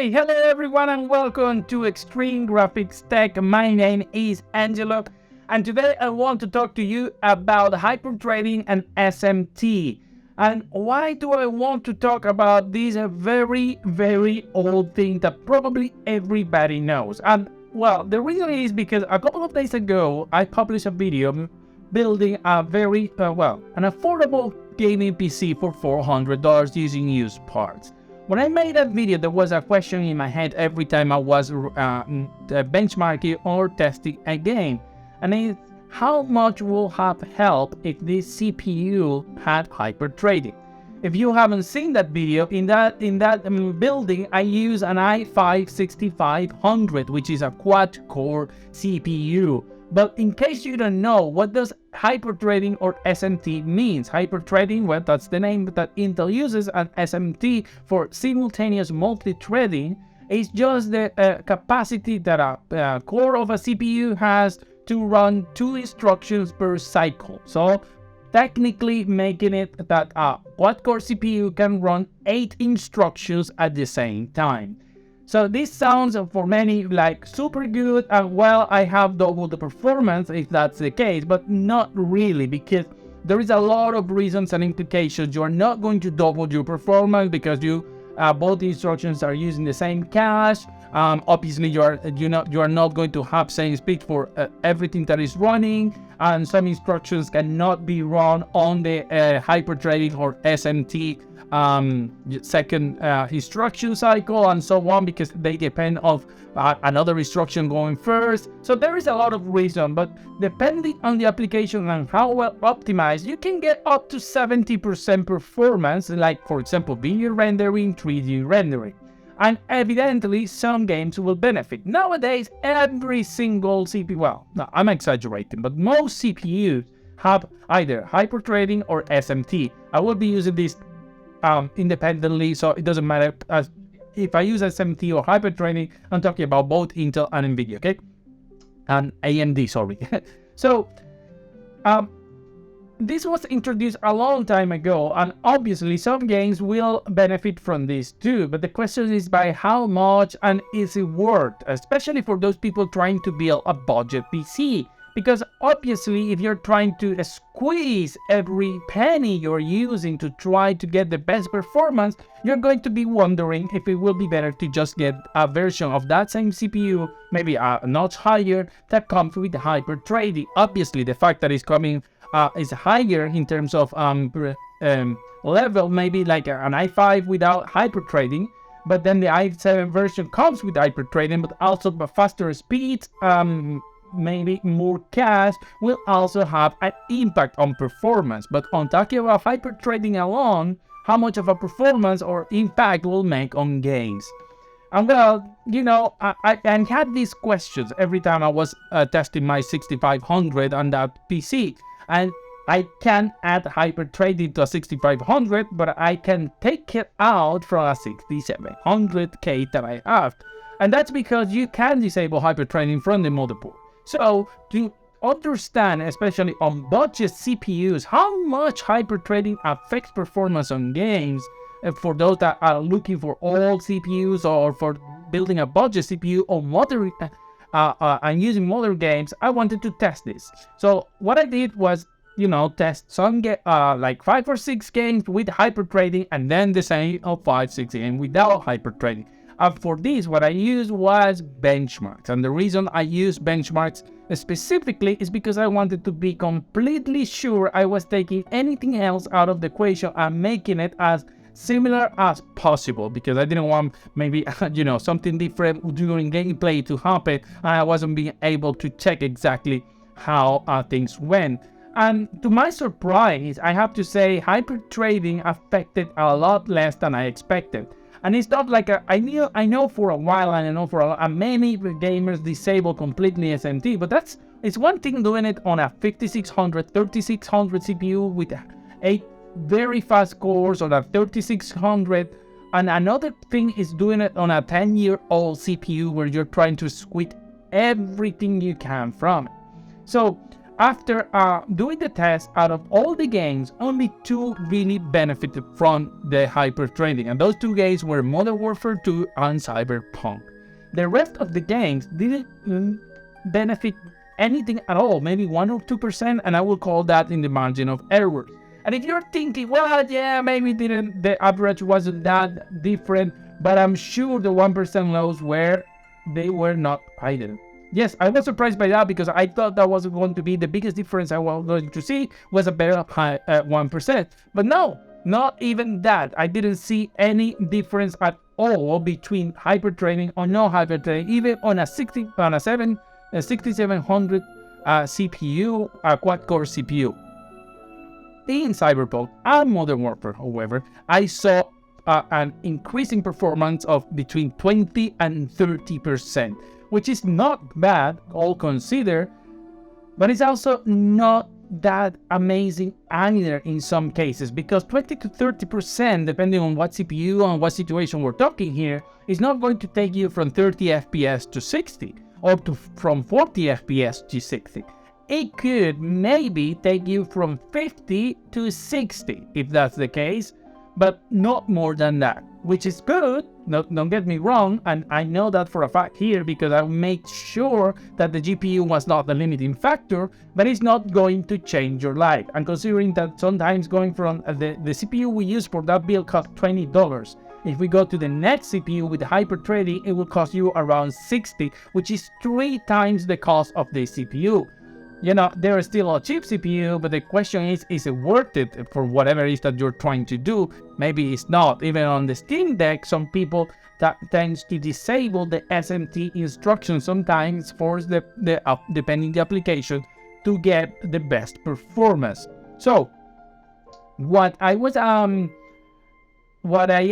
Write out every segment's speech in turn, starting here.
Hey, hello everyone and welcome to Extreme Graphics Tech. My name is Angelo and today I want to talk to you about hyperthreading and SMT. And why do I want to talk about this very old thing that probably everybody knows? And well, the reason is because a couple of days ago I published a video building a very, an affordable gaming PC for $400 using used parts. When I made that video, there was a question in my head every time I was benchmarking or testing a game. And it's how much will have helped if this CPU had hyperthreading. If you haven't seen that video, in that building, I use an i5-6500, which is a quad-core CPU. But in case you don't know, what does hyperthreading or SMT means? Hyperthreading, well, that's the name that Intel uses, and SMT for simultaneous multi-threading is just the capacity that a core of a CPU has to run 2 instructions per cycle. So technically making it that a quad-core CPU can run 8 instructions at the same time. So this sounds for many like super good and well, I have double the performance if that's the case, but not really, because there is a lot of reasons and implications. You are not going to double your performance because both instructions are using the same cache. Obviously you are not going to have same speed for everything that is running, and some instructions cannot be run on the hyperthreading or SMT second instruction cycle and so on, because they depend on another instruction going first. So there is a lot of reason, but depending on the application and how well optimized, you can get up to 70% performance, like for example video rendering, 3D rendering. And evidently some games will benefit. Nowadays every single CPU, well, no, I'm exaggerating, but most CPUs have either hyperthreading or SMT. I will be using this independently, so it doesn't matter if I use SMT or hyperthreading. I'm talking about both Intel and Nvidia, okay? And AMD, sorry. So this was introduced a long time ago, and obviously some games will benefit from this too, but the question is by how much, and is it worth, especially for those people trying to build a budget PC. Because obviously if you're trying to squeeze every penny you're using to try to get the best performance, you're going to be wondering if it will be better to just get a version of that same CPU, maybe a notch higher, that comes with hyperthreading. Obviously the fact that it's coming is higher in terms of level, maybe like an i5 without hyperthreading, but then the i7 version comes with hyperthreading, but also faster speeds, maybe more cache, will also have an impact on performance. But on talking about hyperthreading alone, how much of a performance or impact will make on games? And well, I had these questions every time I was testing my 6500 on that PC. And I can add hyperthreading to a 6500, but I can take it out from a 6700K that I have. And that's because you can disable hyperthreading from the motherboard. So to understand, especially on budget CPUs, how much hyperthreading affects performance on games, for those that are looking for old CPUs or for building a budget CPU on modern and using modern games, I wanted to test this. So what I did was, test some like 5 or 6 games with hyperthreading, and then the same of 5-6 games without hyperthreading. And for this, what I used was benchmarks. And the reason I used benchmarks specifically is because I wanted to be completely sure I was taking anything else out of the equation and making it as similar as possible, because I didn't want maybe something different during gameplay to happen and I wasn't being able to check exactly how things went. And to my surprise, I have to say hyperthreading affected a lot less than I expected. And it's not like I know for a while, and I know for many gamers disable completely SMT, but it's one thing doing it on a 5600, 3600 CPU with 8 very fast cores on a 3600, and another thing is doing it on a 10-year-old CPU where you're trying to squeeze everything you can from it. So after doing the test, out of all the games, only 2 really benefited from the hyperthreading, and those 2 games were Modern Warfare 2 and Cyberpunk. The rest of the games didn't benefit anything at all, maybe 1 or 2%, and I will call that in the margin of error. And if you're thinking, well, yeah, maybe the average wasn't that different, but I'm sure the 1% lows they were not hidden. Yes, I was surprised by that because I thought that was going to be the biggest difference I was going to see was a better 1%. But no, not even that. I didn't see any difference at all between hyperthreading or no hyperthreading, even on a 6700 CPU, a quad-core CPU. In Cyberpunk and Modern Warfare, however, I saw an increasing performance of between 20 and 30%, which is not bad, all considered, but it's also not that amazing either in some cases, because 20 to 30%, depending on what CPU and what situation we're talking here, is not going to take you from 30 FPS to 60, or from 40 FPS to 60. It could maybe take you from 50 to 60, if that's the case, but not more than that, which is good. Don't get me wrong, and I know that for a fact here because I made sure that the GPU was not the limiting factor, but it's not going to change your life. And considering that sometimes going from the CPU we use for that build cost $20, if we go to the next CPU with hyperthreading, it will cost you around 60, which is 3 times the cost of the CPU. You know, they're still a cheap CPU, but the question is it worth it for whatever it is that you're trying to do? Maybe it's not. Even on the Steam Deck, some people that tends to disable the SMT instruction sometimes force depending the application to get the best performance. So what I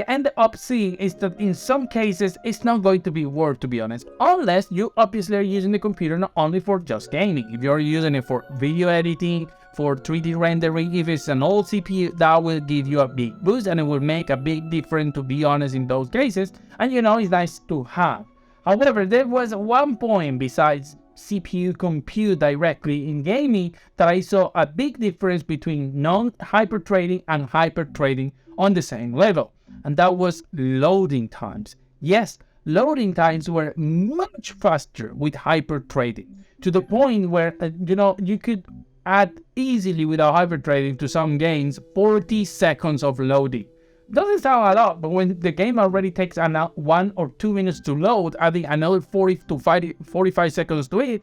ended up seeing is that in some cases it's not going to be worth, to be honest, unless you obviously are using the computer not only for just gaming. If you're using it for video editing, for 3D rendering, if it's an old CPU, that will give you a big boost and it will make a big difference, to be honest, in those cases. And you know, it's nice to have. However, there was one point besides CPU compute directly in gaming that I saw a big difference between non-hyperthreading and hyperthreading on the same level, and that was loading times. Yes, loading times were much faster with hyperthreading, to the point where you could add easily without hyperthreading to some games 40 seconds of loading. Doesn't sound a lot, but when the game already takes 1 or 2 minutes to load, adding another 40 to 45 seconds to it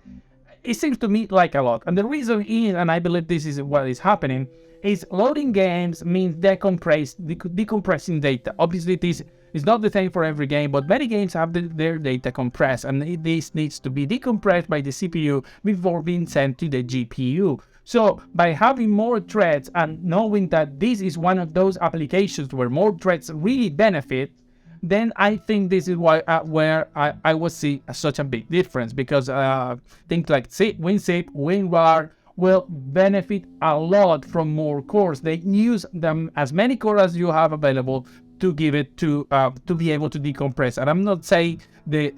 seems to me like a lot. And the reason is, and I believe this is what is happening, is loading games means decompressing data. Obviously, this is not the same for every game, but many games have their data compressed, and this needs to be decompressed by the CPU before being sent to the GPU. So by having more threads and knowing that this is one of those applications where more threads really benefit, then I think this is why where I would see such a big difference, because things like WinZip, WinRAR will benefit a lot from more cores. They use them as many cores as you have available to give it to be able to decompress. And I'm not saying the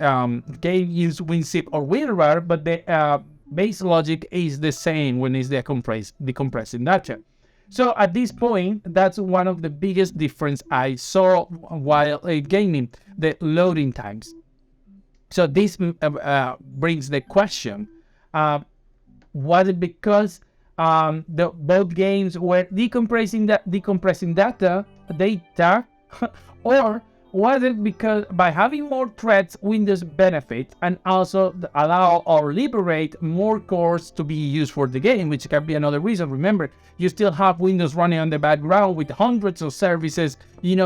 game use WinZip or WinRAR, but the base logic is the same when it's decompressing data. So at this point, that's one of the biggest difference I saw while gaming, the loading times. So this brings the question, was it because both games were decompressing data, or was it because by having more threads, Windows benefit and also allow or liberate more cores to be used for the game, which can be another reason. Remember, you still have Windows running on the background with hundreds of services,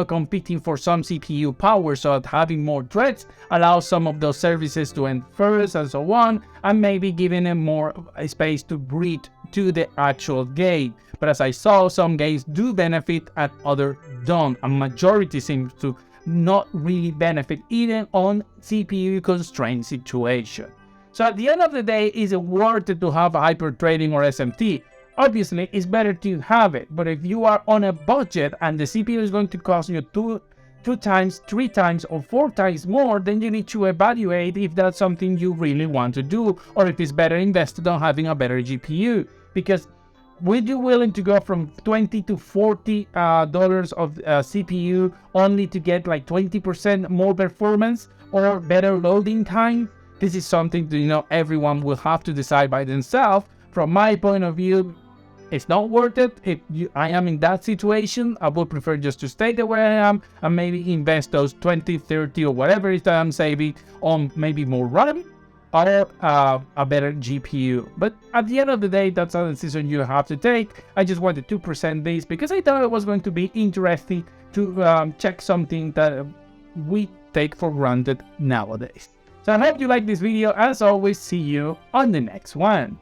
competing for some CPU power. So having more threads allows some of those services to end first and so on, and maybe giving them more space to breathe to the actual game. But as I saw, some games do benefit and others don't. A majority seems to not really benefit even on CPU constrained situation. So at the end of the day, is it worth it to have hyperthreading or SMT? Obviously, it's better to have it, but if you are on a budget and the CPU is going to cost you 2 times, 3 times, or 4 times more, then you need to evaluate if that's something you really want to do, or if it's better invested on having a better GPU. Because would you willing to go from $20 to $40 of CPU only to get like 20% more performance or better loading time? This is something that, everyone will have to decide by themselves. From my point of view, it's not worth it. If I am in that situation, I would prefer just to stay the way I am and maybe invest those 20, 30 or whatever it is that I'm saving on maybe more RAM or a better GPU. But at the end of the day, that's a decision you have to take. I just wanted to present this because I thought it was going to be interesting to check something that we take for granted nowadays. So I hope you like this video. As always, see you on the next one.